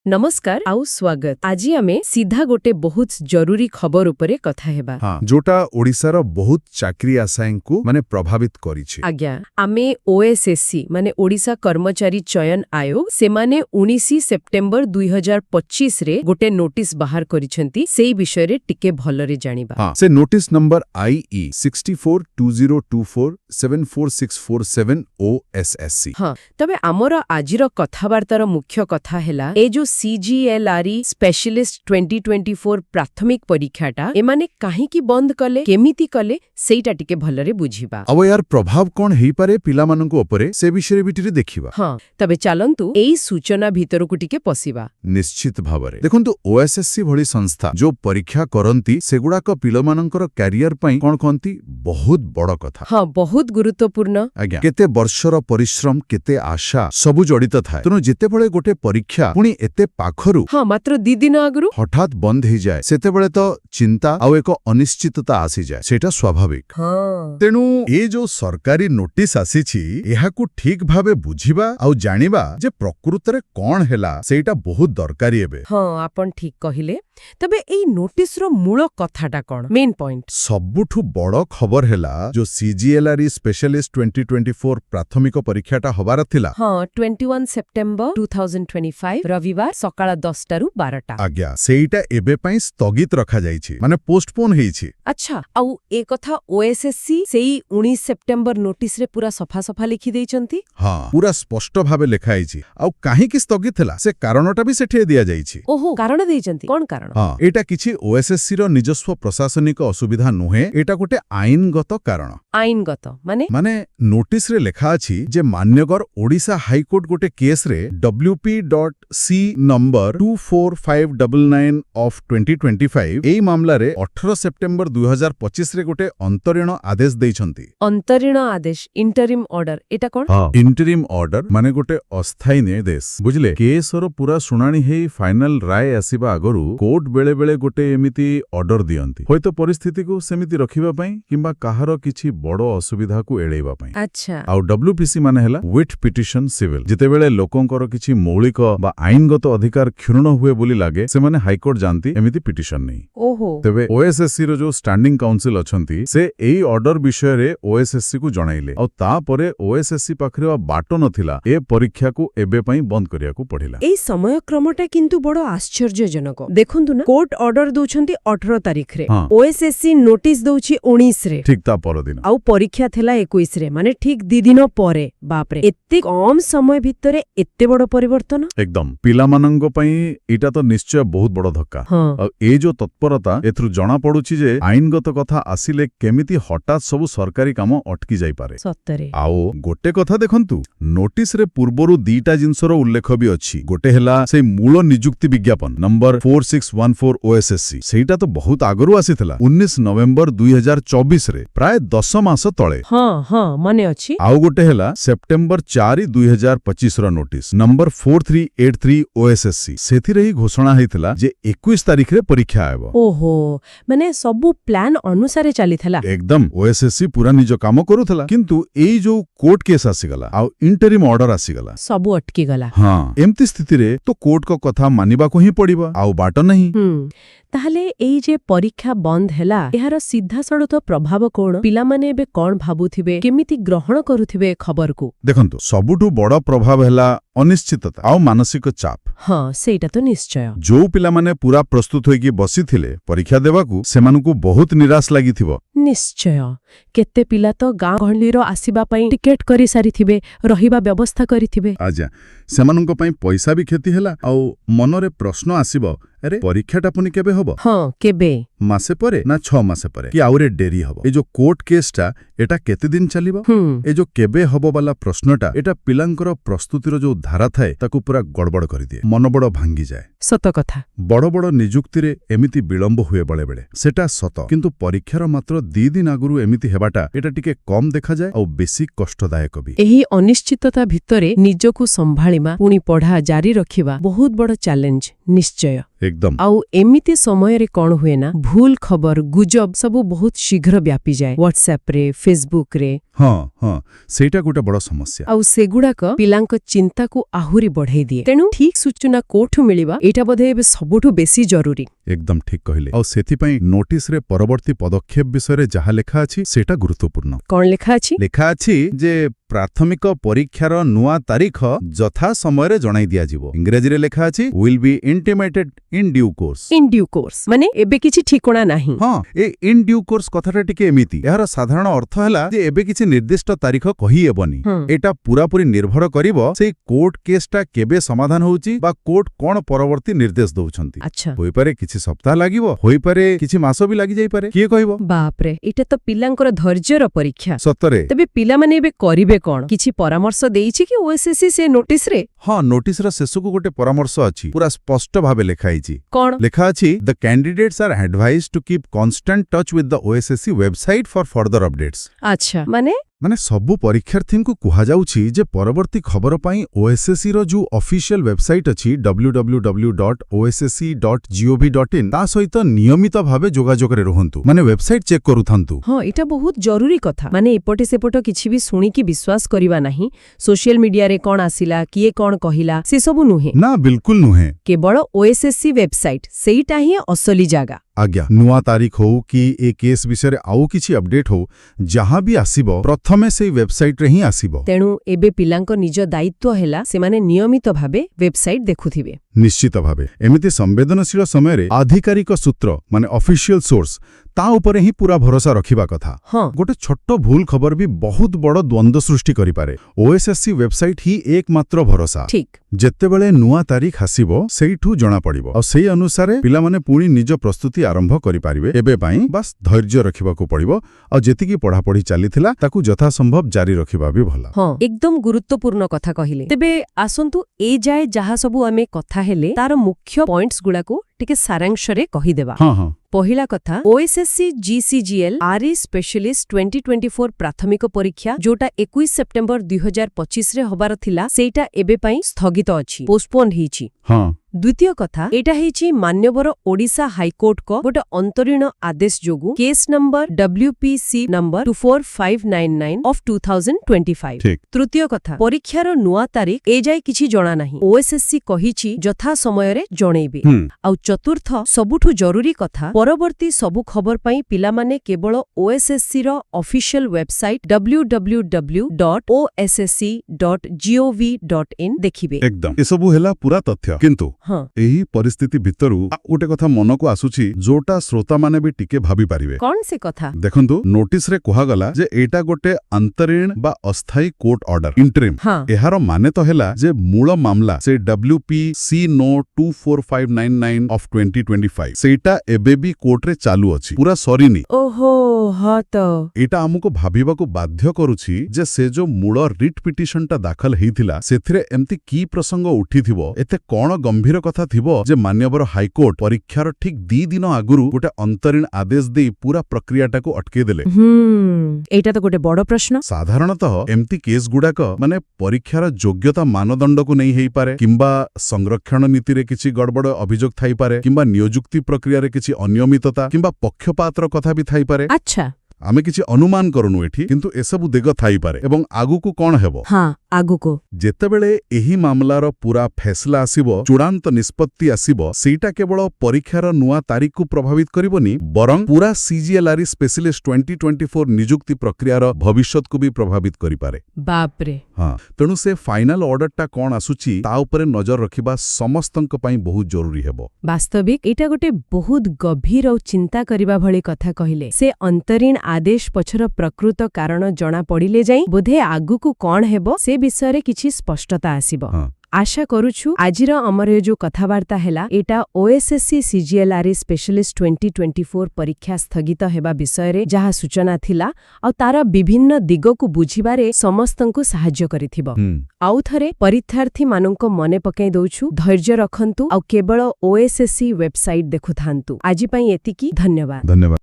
नमस्कार आउ स्वागत। आज आमे सीधा गोटे बहुत जरूरी खबर उपरे कथा हेबा। हाँ, जोटा ओडिसार बहुत चाकरी आशायंकु माने प्रभावित करिछि। आज्ञा आमे ओएसएससी माने ओडिसा कर्मचारी चयन आयोग से माने 19 सेप्टेम्बर 2025 रे गोटे नोटिस बाहर करिसेंती सेई विषय रे टिके भलरे जानिबा। हाँ, से नोटिस नंबर IE 642024746447 OSSC। हाँ, तबे आमर आजिर कथावार्तार मुख्य कथा हेला ए जो CGLRE स्पेशलिस्ट 2024 प्राथमिक परीक्षाटा एमाने काहेकी बंद कले केमिति कले सेइटा टिके भलरे बुझिबा। अब यार प्रभाव कोन हेई पारे पिलामानंकु उपरे से विषय बिटिरे देखिबा। हाँ, तबे चालंतु एई सूचना भितरकु टिके पसिबा। निश्चित भावरे देखंतु OSSC भली संस्था जो परीक्षा करंती सेगुडाक पिलामानंकर कैरियर पई कोन कोंती बहुत बड़ कथा। हाँ, बहुत गुरुत्वपूर्ण। आज्ञा केते वर्षर परिश्रम केते आशा सबु जडित थाए। तनु जेते बळे गोटे परीक्षा पुनी एते पाखरु हाँ, मात्र 2 दिन आगरु हठात बंद हो जाए सेते बळे तो चिंता आउ एक अनिश्चितता आसी जाए सेटा स्वाभाविक। हाँ। तेणु ए जो सरकारी नोटिस आसीछि एहाकु ठीक भाबे बुझिबा आउ जानिबा जे प्रकृତରେ कोन हेला सेटा बहुत दरकारी एबे। हाँ, आपण ठीक कहिले। तबे एई नोटिस रो मूल कथाटा कोन मेन पॉइंट सबुठु बड़ खबर हेला जो CGLRE स्पेशलिस्ट 2024 प्राथमिक परीक्षाटा हबार थिला। हाँ, 21 सेप्टेम्बर 2025 रविवार सकाळ 10 टारु 12 टा। आज्ञा सेइटा एबे पई स्थगित रखा जाइछि माने पोस्टपोन हेइछि। अच्छा, आउ ए कथा OSSC सेई 19 सेप्टेम्बर नोटिस रे पूरा सफा सफा लिखि देइचंती। हाँ, पूरा स्पष्ट भाबे लेखा आइछि आउ काहे कि स्थगित हेला से कारणटा भी सेठे दिया जाइछि। ओहो, कारण देइचंती कोन कारण? हाँ, एटा किछि OSSC रो निजस्व प्रशासनिक असुविधा नुहे एटा गोटे आईनगत कारण। आईनगत माने नोटिस रे लेखा अछि जे मान्यगर ओडिसा हाईकोर्ट गोटे केस रे WP.C नंबर 24599 ऑफ 2025 एई मामला रे 18 सेप्टेम्बर 2025 रे गोटे अंतरीण आदेश दैछंती। अंतरीण आदेश इंटरिम ऑर्डर एटा कोन? हाँ, इंटरिम ऑर्डर माने गोटे अस्थायी निर्देश बुझले। केस रो पूरा सुनानी हेई फाइनल राय आसीबा आगरु कोर्ट बेले बेले गोटे एमिति ऑर्डर दियंती होयतो परिस्थिति को सेमिति रखिबा पई किंबा काहार किछि बड़ो असुविधा को एळेबा पई। अच्छा, आउ WPC माने हेला विथ पिटिशन सिविल जेतेबेले लोकंकर किछि मौलिक बा आईनगत अधिकार क्षुण्ण हुए बोली लागे से माने हाईकोर्ट जानती एमिति पिटिशन नै। ओहो, तबे OSSC रो जो स्टैंडिंग काउंसिल अछंती से एई ऑर्डर विषय रे OSSC को जणाइले और ता परे OSSC पाखरे बाटो नथिला ए परीक्षा को एबे पई बंद करिया को पड़िला। एई समय क्रमटा किंतु बड़ो आश्चर्यजनक देखंतु ना। कोर्ट ऑर्डर दउछंती 18 तारिख रे, हाँ। OSSC नोटिस दउछि 19 रे, ठीक ता परदिन आउ परीक्षा थेला 21 रे, माने ठीक 2 दिन परे। बाप रे, एत्ते कम समय भितरे एत्ते बड़ परिवर्तन एकदम पिलामानंग पई एटा तो निश्चय बहुत बड़ धक्का। हाँ। और ए जो तत्परता एथरु जणा पडुछि जे आईनगत कथा आसिले केमिति हठात सब सरकारी काम अटकी जाई पारे। सत्तरे आओ गोटे कथा देखंतु नोटिस रे पूर्वरु दीटा जिंसर उल्लेख भी अछि। गोटे हेला से मूल नियुक्ति विज्ञापन नंबर 4614 OSSC सेटा तो बहुत आगरु आसीथिला 19 नवेम्बर 2024 रे प्राय 10 मास तळे। हाँ हाँ माने अछि। आउ गोटे हेला सेप्टेम्बर 4 2025 रो नोटिस नंबर 4383 OSSC सेथिरे ही घोषणा हेतिला जे 21 तारिख रे परीक्षा आबो। ओहो, माने सबु प्लान अनुसारे चलीथला। एकदम OSSC पूरा निज काम करूथला किंतु एई जो कोर्ट केस आसीगला आउ इंटरिम ऑर्डर आसीगला सबु अटकी गला। हाँ, एमती स्थिति रे तो कोर्ट को कथा मानिबा को ही पड़िबा आउ बाट नहीं। ताहले एई जे परीक्षा बंद हेला एहार सीधा सड़क प्रभाव कोण? पिला माने एबे कोण भाबुथिबे केमिति ग्रहण करूथिबे खबर को? देखंतु सबुठु बड़ प्रभाव हेला अनिश्चितता आउ मानसिक चाप। हाँ, सेटा तो निश्चय। जो पिला माने पूरा प्रस्तुत होइकी बसिथिले परीक्षा देबाकू सेमानकू बहुत निराश लागिथिबो। निश्चय, केते पिला तो गाँ गहलीरो आसीबा पई टिकेट करि सारिथिबे, रहिबा व्यवस्था करिथिबे। आजा सेमानंक पई पैसा भी खेती हेला आउ मनरे प्रश्न आसीबो अरे परीक्षाटा पुनी केबे हबो? हाँ, केबे मासे परे ना 6 मासे परे कि आउरे डेरी हबो? ए जो कोर्ट केसटा एटा केते दिन चलिबो? ए जो केबे हबो वाला प्रश्नटा एटा पिलांकर प्रस्तुतिर जो धारा थाए ताकू पूरा गड़बड़ करि दिए, मन बड़ भांगी जाए। सत कथा। बड़ बड़ नियुक्ति रे एमिति विलंब हुए बेले बेले सेटा सत किंतु परीक्षार मात्र 2 दिन आगुरु एमिति हेबाटा एटा टिके कम देखा जाए और बेसी कष्टदायक भी। एही अनिश्चितता भितरे निजकु संभाळिमा पुनी पढ़ा जारी रखिबा बहुत बड़ चैलेंज निश्चय। एकदम आउ एमिति समय रे कोन हुए ना भूल खबर गुजब सबु बहुत शीघ्र व्यापी जाए व्हाट्सएप रे फेसबुक रे ହଁ ସେଇଟା ଗୋଟେ ବଡ଼ ସମସ୍ୟା। ଆଉ ସେଗୁଡାକ ପିଲାଙ୍କ ଚିନ୍ତାକୁ ଆହୁରି ବଢେଇ ଦିଏ। ତେଣୁ ଠିକ୍ ସୂଚନା କୋଉଠୁ ମିଳିବା ଏଇଟା ବୋଧେ ଏବେ ସବୁଠୁ ବେଶୀ ଜରୁରୀ। ଏକଦମ ଠିକ୍ କହିଲେ। ଆଉ ସେଥିପାଇଁ ନୋଟିସରେ ପରବର୍ତ୍ତୀ ପଦକ୍ଷେପ ବିଷୟରେ ଯାହା ଲେଖା ଅଛି ସେଇଟା ଗୁରୁତ୍ୱପୂର୍ଣ୍ଣ। କଣ ଲେଖା ଅଛି? ଲେଖା ଅଛି ଯେ ପ୍ରାଥମିକ ପରୀକ୍ଷାର ନୂଆ ତାରିଖ ଯଥା ସମୟରେ ଜଣାଇ ଦିଆଯିବ। ଇଂରାଜୀରେ ଲେଖା ଅଛି will be intimated in due course. In due course ମାନେ ଏବେ କିଛି ଠିକଣା ନାହିଁ। ହଁ, ଏ ଇନ୍ ଡ୍ୟୁ କୋର୍ସ କଥାଟା ଟିକେ ଏମିତି। ଏହାର ସାଧାରଣ ଅର୍ଥ ହେଲା ଯେ ଏବେ କିଛି ନିର୍ଦ୍ଦିଷ୍ଟ ତାରିଖ କହିହେବନି। ଏଟା ପୁରାପୁରି ନିର୍ଭର କରିବ ସେଇ କୋର୍ଟ କେସ୍ଟା କେବେ ସମାଧାନ ହଉଛି ବା କୋର୍ଟ କଣ ପରବର୍ତ୍ତୀ ନିର୍ଦ୍ଦେଶ ଦଉଛନ୍ତି। ଆଚ୍ଛା। ହୋଇପାରେ କିଛି ସପ୍ତାହ ଲାଗିବ, ହୋଇପାରେ କିଛି ମାସ ବି ଲାଗିଯାଇପାରେ, କିଏ କହିବ। ବାପରେ, ଏଇଟା ତ ପିଲାଙ୍କର ଧୈର୍ଯ୍ୟର ପରୀକ୍ଷା। ସତରେ। ତେବେ ପିଲାମାନେ ଏବେ କରିବେ କଣ? କିଛି ପରାମର୍ଶ ଦେଇଛି କି ଓଏସଏସସି ସେ ନୋଟିସରେ? ହଁ, ନୋଟିସର ଶେଷକୁ ଗୋଟେ ପରାମର୍ଶ ଅଛି, ପୁରା ସ୍ପଷ୍ଟ ଭାବେ ଲେଖା ହେଇଛି। କଣ ଲେଖା ଅଛି the candidates are advised to keep constant touch with the OSSC website for further updates. ଆଚ୍ଛା, ମାନେ ସବୁ ପରୀକ୍ଷାର୍ଥୀଙ୍କୁ କୁହାଯାଉଛି ଯେ ପରବର୍ତ୍ତୀ ଖବର ପାଇଁ ଓଏସଏସସିର ଯୋଉ ଅଫିସିଆଲ ୱେବସାଇଟ୍ ଅଛି www.ossc.gov.in ତା ସହିତ ନିୟମିତ ଭାବେ ଯୋଗାଯୋଗରେ ରୁହନ୍ତୁ, ମାନେ ୱେବସାଇଟ୍ ଚେକ୍ କରୁଥାନ୍ତୁ। ହଁ, ଏଇଟା ବହୁତ ଜରୁରୀ କଥା। ମାନେ ଏପଟେ ସେପଟ କିଛି ବି ଶୁଣିକି ବିଶ୍ୱାସ କରିବା ନାହିଁ। ସୋସିଆଲ ମିଡିଆରେ କଣ ଆସିଲା, କିଏ କଣ କହିଲା, ସେସବୁ ନୁହେଁ। ନା, ବିଲକୁଲ ନୁହେଁ। କେବଳ ଓଏସଏସସି ୱେବସାଇଟ୍, ସେଇଟା ହିଁ ଅସଲି ଜାଗା। ଆଜ୍ଞା, ନୂଆ ତାରିଖ ହଉ କି ଏ କେସ୍ ବିଷୟରେ ଆଉ କିଛି ଅପଡେଟ୍ ହଉ, ଯାହା ବି ଆସିବ ପ୍ରଥମେ ସେଇ ୱେବସାଇଟ୍ରେ ହିଁ ଆସିବ। ତେଣୁ ଏବେ ପିଲାଙ୍କ ନିଜ ଦାୟିତ୍ୱ ହେଲା ସେମାନେ ନିୟମିତ ଭାବେ ୱେବସାଇଟ୍ ଦେଖୁଥିବେ। ନିଶ୍ଚିତ ଭାବେ। ଏମିତି ସମ୍ବେଦନଶୀଳ ସମୟରେ ଆଧିକାରିକ ସୂତ୍ର ମାନେ ଅଫିସିଆଲ ସୋର୍ସ ତା ଉପରେ ହିଁ ପୁରା ଭରସା ରଖିବା କଥା। ହଁ। ଗୋଟେ ଛୋଟ ଭୁଲ ଖବର ବି ବହୁତ ବଡ଼ ଦ୍ୱନ୍ଦ୍ୱ ସୃଷ୍ଟି କରିପାରେ। ଓଏସଏସସି ୱେବସାଇଟ୍ ହିଁ ଏକମାତ୍ର ଭରସା। ଠିକ୍। ଯେତେବେଳେ ନୂଆ ତାରିଖ ଆସିବ ସେଇଠୁ ଜଣାପଡ଼ିବ, ଆଉ ସେଇ ଅନୁସାରେ ପିଲାମାନେ ପୁଣି ନିଜ ପ୍ରସ୍ତୁତି ଆରମ୍ଭ କରିପାରିବେ। ଏବେ ପାଇଁ ବାସ୍ ଧୈର୍ଯ୍ୟ ରଖିବାକୁ ପଡ଼ିବ, ଆଉ ଯେତିକି ପଢ଼ାପଢ଼ି ଚାଲିଥିଲା ତାକୁ ଯଥାସମ୍ଭବ ଜାରି ରଖିବା ବି ଭଲ। ହଁ, ଏକଦମ ଗୁରୁତ୍ୱପୂର୍ଣ୍ଣ କଥା କହିଲେ। ତେବେ ଆସନ୍ତୁ ଏ ଯାଏ ଯାହା ସବୁ ଆମେ କଥା ହେଲେ ତାର ମୁଖ୍ୟ ପଏଣ୍ଟସ୍ ଗୁଡାକୁ ଟିକେ ସାରାଂଶରେ କହିଦେବା। ହଁ। पहिला कथा ओएसएससी जीसीजीएल आरई स्पेशलिस्ट 2024 प्राथमिक परीक्षा जोटा 21 सेप्टेम्बर 2025 रे हबार थिला सेटा एबे पई स्थगित अछि, पोस्टपोन हिची। हाँ। द्वितीय कथा एटा हिची मान्यवर ओडिशा हाईकोर्ट को गोटे अंतरीण आदेश जोगु case number WPC number 24599 of 2025। ठीक। तृतीय कथा परीक्षार नुआ तारीख ए जाय किछि जणा नाही, ओएसएससी कहिछि यथा समय रे जणेबे। आउ चतुर्थ सबुठु जरूरी कथा परवर्ती सबु खबर पई पिलामाने केवल ओएसएससी रो ऑफिशियल वेबसाइट www.ossc.gov.in देखिबे। एकदम ए सबु हेला पूरा तथ्य, किंतु हाँ। एही परिस्थिति भितरु गोटे कथा मनकु आसुची जोटा श्रोता माने भी टिके भाबी पारिबे। कौन से कथा? देखंतु नोटिस रे कहा गला जे एटा गोटे अंतरीण बा अस्थायी कोर्ट ऑर्डर इंटरिम। हाँ। एहार माने तो हेला जे मूल मामला से WPC नो 24599 ऑफ 2025 सेटा एबे भी कोर्ट रे चालू अछि, पूरा सरीनी। ओहो हाँ तो एटा हमको भाबिबाकु बाध्य करूछि जे से जो मूल रिट पिटिशनटा दाखल हेइथिला सेथिरे एम्ति की प्रसंग उठिथिबो, एते कोन गंभीर कथा थिबो जे मान्यवर हाईकोर्ट परीक्षार ठीक 2 दिन आगुरु गोटे अंतरीण आदेश दे पूरा प्रक्रियाटाकु अटके देले। एटा तो गोटे बड़ प्रश्न। साधारणतः एम्ति केस गुडाक माने परीक्षार योग्यता मानदंडकु नहीं हेइ पारे, किंबा संरक्षण नीति रे किछि गड़बड़ अभियोग थाई पारे, किंबा नियुक्ति प्रक्रिया रे किछि अनियमितता किंबा पक्षपातर कथा भी थाई पारे। अच्छा, आमे किछि अनुमान करूनु एठी, किंतु एसबु दिग थाई पारे। एवं आगुकु कोन हेबो? हाँ, आगुको जेतेबेले एही मामलार पूरा फैसला आसीबो, चूड़ांत निष्पत्ति आसीबो, सेटा केवल परीक्षार नुआ तारीख को प्रभावित करिवोनी, बरं पूरा सीजीएलआरई स्पेशलिस्ट 2024 नियुक्ति प्रक्रियार भविष्यत को भी प्रभावित करि पारे। बाप रे। हाँ, तेणु से फाइनल ऑर्डरटा कोन आसुची ता उपरे नजर रखिबा समस्तंक पई बहुत जरूरी हेबो। वास्तविक एटा गोटे बहुत गभीर और चिंता करिबा भली कथा कहिले। से अंतरीण आदेश पछर प्रकृत कारण जणा पड़िले जाई बोधे आगुकु कोन हेबो से विषय रे किछि स्पष्टता आसीबो। हाँ। आशा करूछु आजिर अमर जो कथावार्ता हेला एटा ओएसएससी सीजीएलआरई स्पेशलिस्ट 2024 परीक्षा स्थगित हेबा विषय रे जहा सूचना थिला और तार विभिन्न दिगकु बुझिबारे समस्तंकु सहाय्य करिथिबो। आउ थरे परीक्षार्थी मानंको मने पकाई दउछु, धैर्य रखंतु और केवल ओएसएससी वेबसाइट देखुथांतु। आजि पई एतिकी, धन्यवाद।